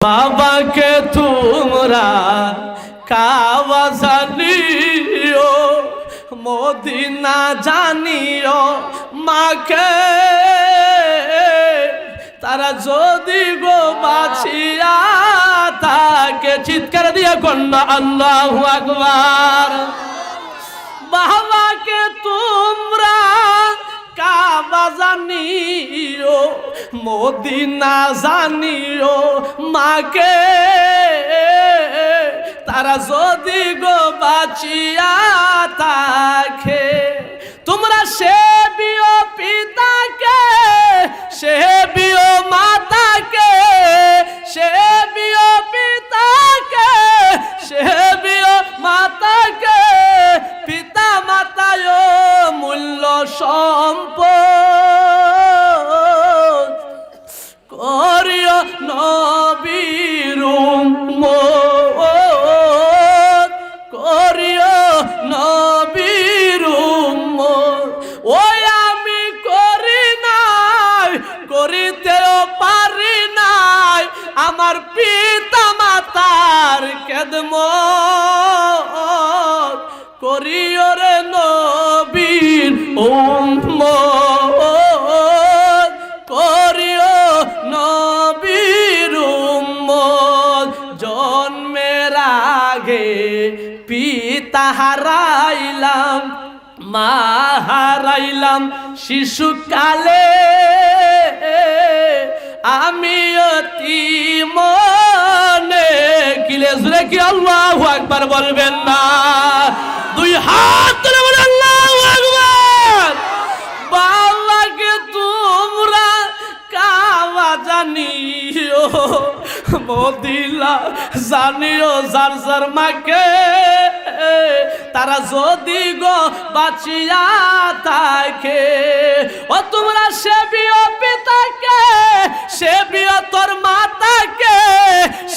বাবাকে তোমরা কাবা জানিও, মদিনা জানিও, মাকে তারা যদি গো বাঁচিয়া থাকে, চিৎকার দিয়ে কন্যা আল্লাহু আকবার। বাবাকে তোমরা কাবা জানিও, মদিনা জানিও, মাকে তারা যদি গো বাঁচিয়া থাকে, তোমরা সেবিও পিতাকে, সেবিও মাতাকে, সেবিও পিতাকে, সেবিও মাতাকে, পিতা মাতায় মূল্য সম্পদ করিও নবীর উম্মত, করিও নবীর উম্মত। ওই আমি করি নাই, করিতেও পারি নাই আমার পিতা মাতার খেদমত, করিও রে নবীর উম্মত, করিও নবীর উম্মত। জন্মের আগে পিতা হারাইলাম, মা হারাইলাম শিশুকালে, আমি অতীম কিলে জুড়ে কি আল্লাহু আকবার বলবেন না? দুই হাত তুলে বলে আল্লাহু আকবার। বাবাকে তোমরা কাবা জানিও, মদিনা জানিও, যার যার মাকে তারা যদি গো বাঁচিয়া থাকে। ও তোমরা সেবিও পিতাকে, সেবিও তোর মাতাকে,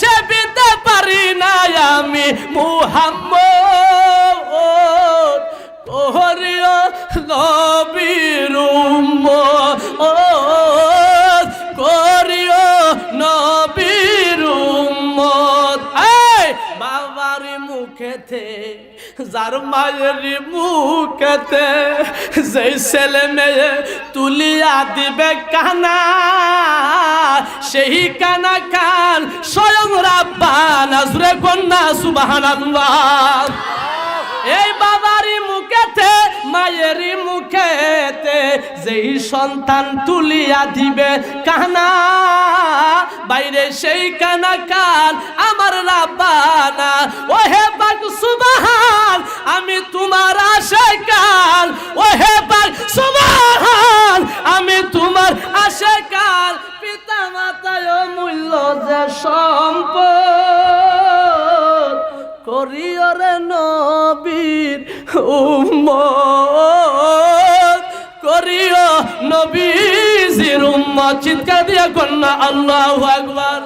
সেবিতে পারি না আমি মুহাম্মদ, করিও নবীর উম্মত, করিও নবীর উম্মত। এই বাবার মুখেতে, যার মায়ের মুখেতে যেই ছেলে মেয়ে তুলিয়া দিবে কানা, সেই কানা কান স্বয়ং রাব্বানা, জুরে কন্যা সুবহানাল্লাহ। এই বাবারই মুখেতে, মায়েরই মুখেতে যেই সন্তান তুলিয়া দিবে কানা, বাইরে সেই কানা কান আমার রাব্বানা। ও হে পাক সুবহান, আমি তোমার আশিকান, ও হে পাক সুবহান, আমি তোমার আশিকান। পিতা মাতায় মূল্য যে সম্পদ, করিও রে নবীর উম্মত, করিও নবীর উম্মত। চিৎকার দিয়া কন্যা আল্লাহু আকবার।